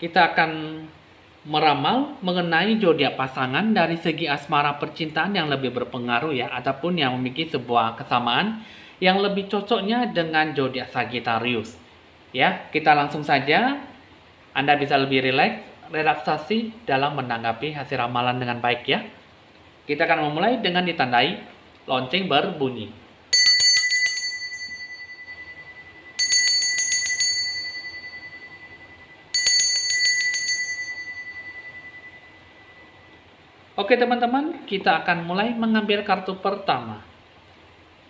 Kita akan meramal mengenai zodiak pasangan dari segi asmara percintaan yang lebih berpengaruh ya, ataupun yang memiliki sebuah kesamaan yang lebih cocoknya dengan zodiak Sagittarius. Ya, kita langsung saja. Anda bisa lebih relaksasi dalam menanggapi hasil ramalan dengan baik ya. Kita akan memulai dengan ditandai lonceng berbunyi. Oke teman-teman, kita akan mulai mengambil kartu pertama.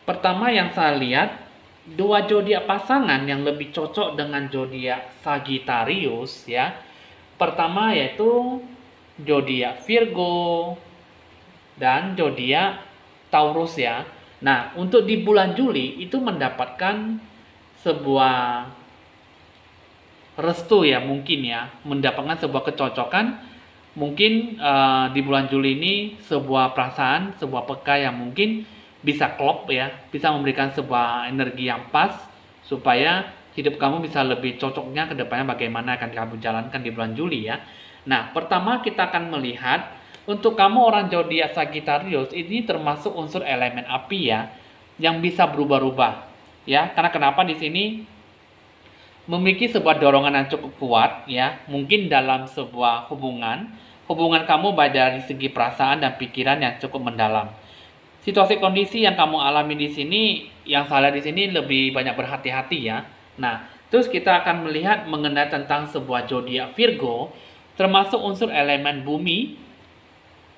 Pertama yang saya lihat, dua zodiak pasangan yang lebih cocok dengan zodiak Sagittarius ya. Pertama yaitu zodiak Virgo dan zodiak Taurus ya. Nah, untuk di bulan Juli itu mendapatkan sebuah restu ya, mungkin ya, mendapatkan sebuah kecocokan. Mungkin di bulan Juli ini sebuah perasaan, sebuah peka yang mungkin bisa klop ya, bisa memberikan sebuah energi yang pas supaya hidup kamu bisa lebih cocoknya ke depannya bagaimana akan kamu jalankan di bulan Juli ya. Nah, pertama kita akan melihat untuk kamu orang zodiak Sagittarius ini termasuk unsur elemen api ya, yang bisa berubah-ubah ya. Karena kenapa di sini memiliki sebuah dorongan yang cukup kuat ya, mungkin dalam sebuah hubungan kamu baik dari segi perasaan dan pikiran yang cukup mendalam. Situasi kondisi yang kamu alami di sini, yang saya lihat di sini lebih banyak berhati-hati ya. Nah, terus kita akan melihat mengenai tentang sebuah zodiak Virgo, termasuk unsur elemen bumi,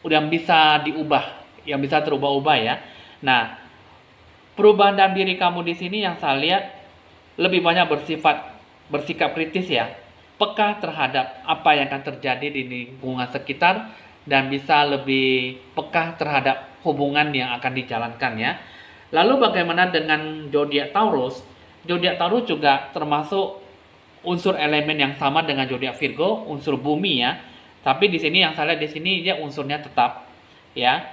udah bisa diubah, yang bisa terubah-ubah ya. Nah, perubahan dalam diri kamu di sini yang saya lihat lebih banyak bersikap kritis ya, peka terhadap apa yang akan terjadi di lingkungan sekitar dan bisa lebih peka terhadap hubungan yang akan dijalankan ya. Lalu bagaimana dengan zodiak Taurus? Zodiak Taurus juga termasuk unsur elemen yang sama dengan zodiak Virgo, unsur bumi ya. Tapi di sini yang saya lihat di sini dia unsurnya tetap ya,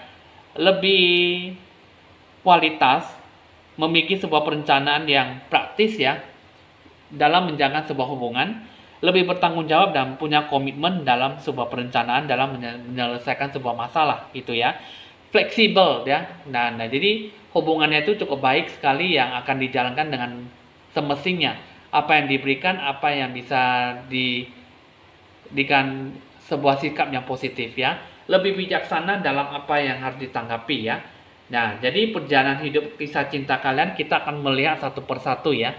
lebih kualitas, memiliki sebuah perencanaan yang praktis ya dalam menjalankan sebuah hubungan, lebih bertanggung jawab dan punya komitmen dalam sebuah perencanaan dalam menyelesaikan sebuah masalah gitu ya. Fleksibel ya. Nah, jadi hubungannya itu cukup baik sekali yang akan dijalankan dengan semestinya. Apa yang diberikan, apa yang bisa diberikan sebuah sikap yang positif ya. Lebih bijaksana dalam apa yang harus ditanggapi ya. Nah, jadi perjalanan hidup kisah cinta kalian kita akan melihat satu persatu ya.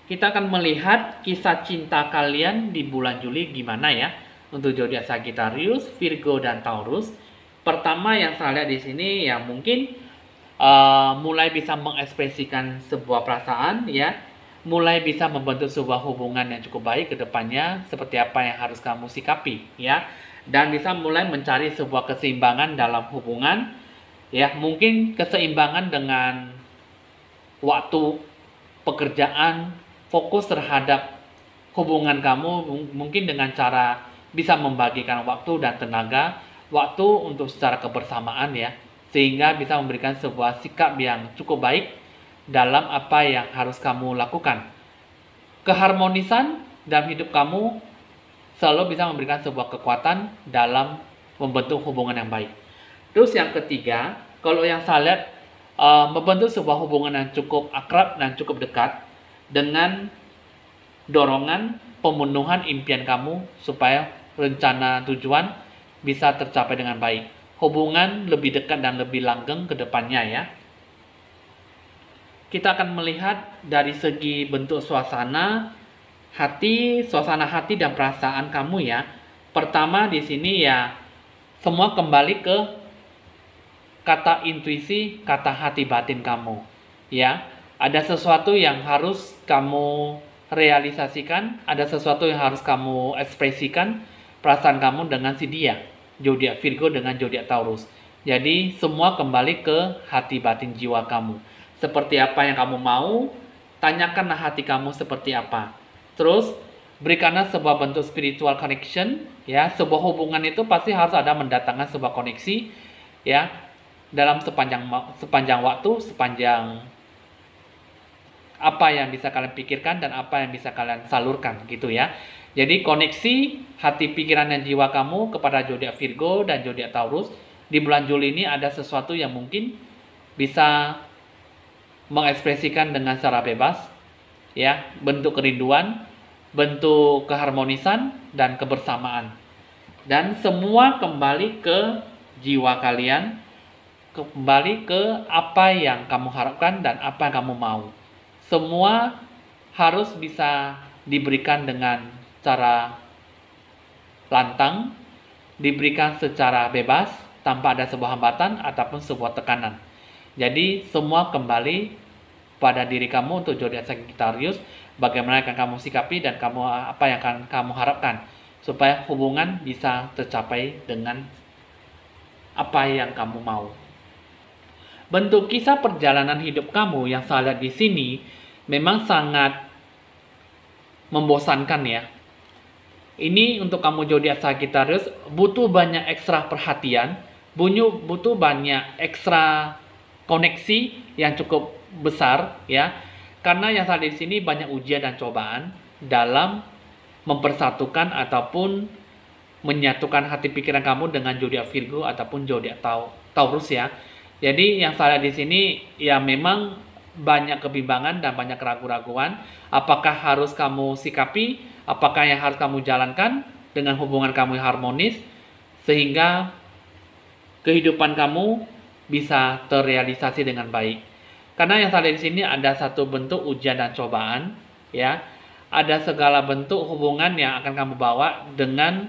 Kita akan melihat kisah cinta kalian di bulan Juli gimana ya untuk zodiak Sagittarius, Virgo dan Taurus. Pertama yang saya lihat di sini ya mungkin mulai bisa mengekspresikan sebuah perasaan ya, mulai bisa membentuk sebuah hubungan yang cukup baik ke depannya seperti apa yang harus kamu sikapi ya, dan bisa mulai mencari sebuah keseimbangan dalam hubungan ya, mungkin keseimbangan dengan waktu, pekerjaan, fokus terhadap hubungan kamu mungkin dengan cara bisa membagikan waktu dan tenaga, waktu untuk secara kebersamaan ya, sehingga bisa memberikan sebuah sikap yang cukup baik dalam apa yang harus kamu lakukan. Keharmonisan dalam hidup kamu selalu bisa memberikan sebuah kekuatan dalam membentuk hubungan yang baik. Terus yang ketiga, kalau yang saya lihat membentuk sebuah hubungan yang cukup akrab dan cukup dekat dengan dorongan pemenuhan impian kamu supaya rencana tujuan bisa tercapai dengan baik. Hubungan lebih dekat dan lebih langgeng ke depannya ya. Kita akan melihat dari segi bentuk suasana hati dan perasaan kamu ya. Pertama di sini ya semua kembali ke kata intuisi, kata hati batin kamu ya. Ada sesuatu yang harus kamu realisasikan, ada sesuatu yang harus kamu ekspresikan perasaan kamu dengan si dia, zodiak Virgo dengan zodiak Taurus. Jadi semua kembali ke hati batin jiwa kamu. Seperti apa yang kamu mau, tanyakanlah hati kamu seperti apa. Terus berikanlah sebuah bentuk spiritual connection ya. Sebuah hubungan itu pasti harus ada mendatangkan sebuah koneksi ya dalam sepanjang waktu, sepanjang apa yang bisa kalian pikirkan dan apa yang bisa kalian salurkan gitu ya. Jadi koneksi hati, pikiran, dan jiwa kamu kepada zodiak Virgo dan zodiak Taurus di bulan Juli ini ada sesuatu yang mungkin bisa mengekspresikan dengan secara bebas ya, bentuk kerinduan, bentuk keharmonisan dan kebersamaan. Dan semua kembali ke jiwa kalian, kembali ke apa yang kamu harapkan dan apa yang kamu mau. Semua harus bisa diberikan dengan cara lantang, diberikan secara bebas, tanpa ada sebuah hambatan ataupun sebuah tekanan. Jadi semua kembali pada diri kamu untuk zodiak Sagittarius, bagaimana akan kamu sikapi dan apa yang akan kamu harapkan supaya hubungan bisa tercapai dengan apa yang kamu mau. Bentuk kisah perjalanan hidup kamu yang saya lihat di sini memang sangat membosankan ya. Ini untuk kamu zodiak Sagittarius butuh banyak ekstra perhatian, butuh banyak ekstra koneksi yang cukup besar ya. Karena yang saya lihat di sini banyak ujian dan cobaan dalam mempersatukan ataupun menyatukan hati pikiran kamu dengan zodiak Virgo ataupun zodiak Taurus ya. Jadi yang saya lihat di sini ya memang banyak kebimbangan dan banyak keraguan-raguan. Apakah harus kamu sikapi? Apakah yang harus kamu jalankan dengan hubungan kamu yang harmonis sehingga kehidupan kamu bisa terrealisasi dengan baik. Karena yang saya lihat di sini ada satu bentuk ujian dan cobaan, ya. Ada segala bentuk hubungan yang akan kamu bawa dengan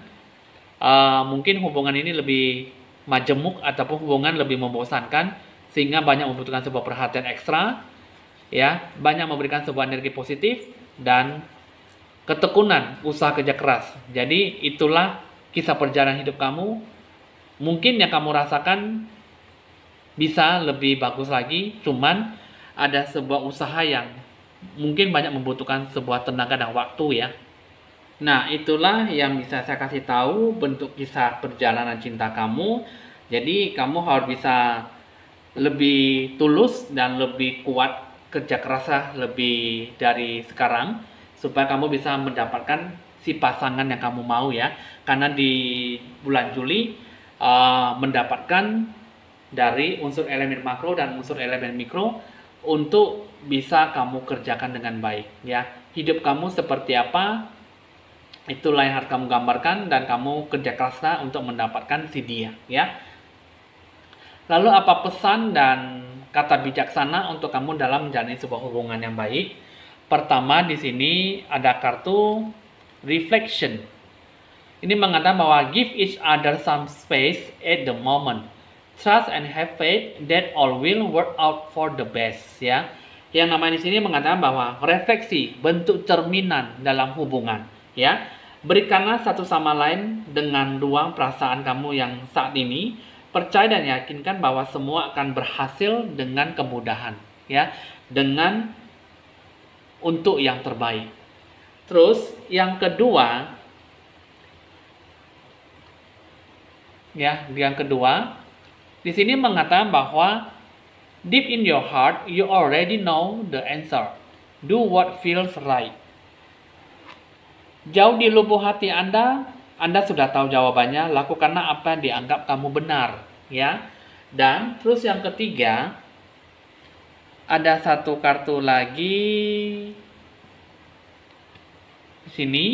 mungkin hubungan ini lebih majemuk ataupun hubungan lebih membosankan sehingga banyak membutuhkan sebuah perhatian ekstra, ya, banyak memberikan sebuah energi positif dan ketekunan, usaha kerja keras. Jadi itulah kisah perjalanan hidup kamu. Mungkin yang kamu rasakan bisa lebih bagus lagi, cuman ada sebuah usaha yang mungkin banyak membutuhkan sebuah tenaga dan waktu ya. Nah, itulah yang bisa saya kasih tahu bentuk kisah perjalanan cinta kamu. Jadi kamu harus bisa lebih tulus dan lebih kuat kerja kerasnya lebih dari sekarang supaya kamu bisa mendapatkan si pasangan yang kamu mau ya. Karena di bulan Juli mendapatkan dari unsur elemen makro dan unsur elemen mikro untuk bisa kamu kerjakan dengan baik ya. Hidup kamu seperti apa, itulah yang harus kamu gambarkan dan kamu kerja keraslah untuk mendapatkan si dia ya. Lalu apa pesan dan kata bijaksana untuk kamu dalam menjalani sebuah hubungan yang baik? Pertama di sini ada kartu reflection. Ini mengatakan bahwa give each other some space at the moment. Trust and have faith that all will work out for the best ya. Yang namanya di sini mengatakan bahwa refleksi bentuk cerminan dalam hubungan ya. Berikanlah satu sama lain dengan ruang perasaan kamu yang saat ini. Percaya dan yakinkan bahwa semua akan berhasil dengan kemudahan ya, dengan untuk yang terbaik. Terus yang kedua ya, di sini mengatakan bahwa deep in your heart you already know the answer. Do what feels right. Jauh di lubuk hati Anda sudah tahu jawabannya, lakukanlah apa yang dianggap kamu benar, ya. Dan terus yang ketiga, ada satu kartu lagi di sini.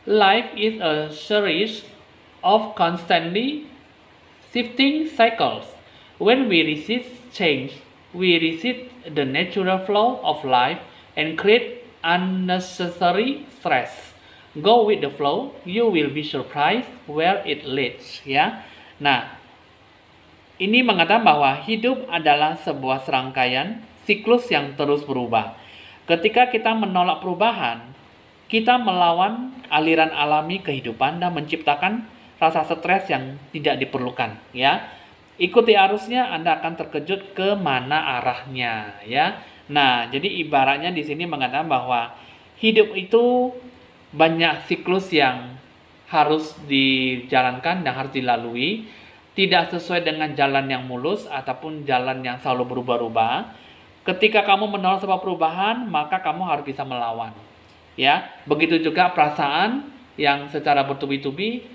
Life is a series of constantly shifting cycles. When we resist change, we resist the natural flow of life and create unnecessary stress. Go with the flow, you will be surprised where it leads ya. Nah, ini mengatakan bahwa hidup adalah sebuah serangkaian siklus yang terus berubah. Ketika kita menolak perubahan, kita melawan aliran alami kehidupan dan menciptakan rasa stres yang tidak diperlukan ya. Ikuti arusnya, Anda akan terkejut ke mana arahnya ya. Nah, jadi ibaratnya di sini mengatakan bahwa hidup itu banyak siklus yang harus dijalankan dan harus dilalui. tidak sesuai dengan jalan yang mulus ataupun jalan yang selalu berubah-ubah. Ketika kamu menolak sebuah perubahan, maka kamu harus bisa melawan. Ya, begitu juga perasaan yang secara bertubi-tubi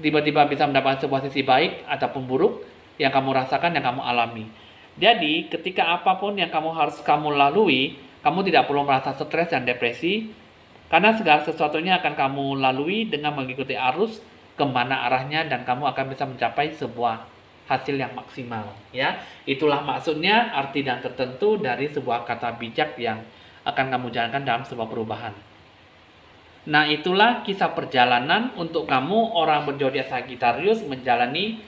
tiba-tiba bisa mendapatkan sebuah sisi baik ataupun buruk yang kamu rasakan, yang kamu alami. Jadi, ketika apapun yang kamu lalui, kamu tidak perlu merasa stres dan depresi, karena segala sesuatunya akan kamu lalui dengan mengikuti arus kemana arahnya, dan kamu akan bisa mencapai sebuah hasil yang maksimal. Ya, itulah maksudnya, arti dan tertentu dari sebuah kata bijak yang akan kamu jalankan dalam sebuah perubahan. Nah, itulah kisah perjalanan untuk kamu orang berzodiak Sagittarius menjalani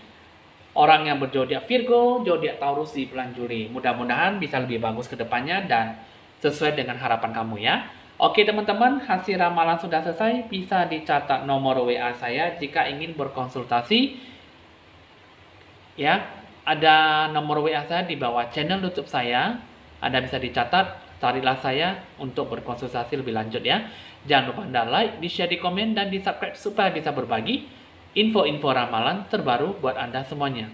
orang yang berzodiak Virgo, zodiak Taurus di bulan Juli. Mudah-mudahan bisa lebih bagus ke depannya dan sesuai dengan harapan kamu ya. Oke teman-teman, hasil ramalan sudah selesai. Bisa dicatat nomor WA saya jika ingin berkonsultasi. Ya, ada nomor WA saya di bawah channel YouTube saya. Anda bisa dicatat, carilah saya untuk berkonsultasi lebih lanjut ya. Jangan lupa Anda like, di-share, di-komen, dan di-subscribe supaya bisa berbagi info-info ramalan terbaru buat Anda semuanya.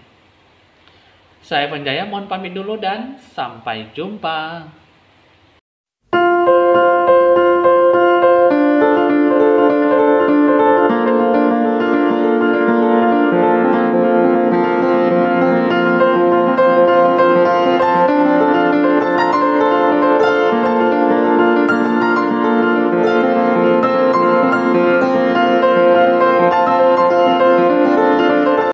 Saya Penjaya, mohon pamit dulu dan sampai jumpa.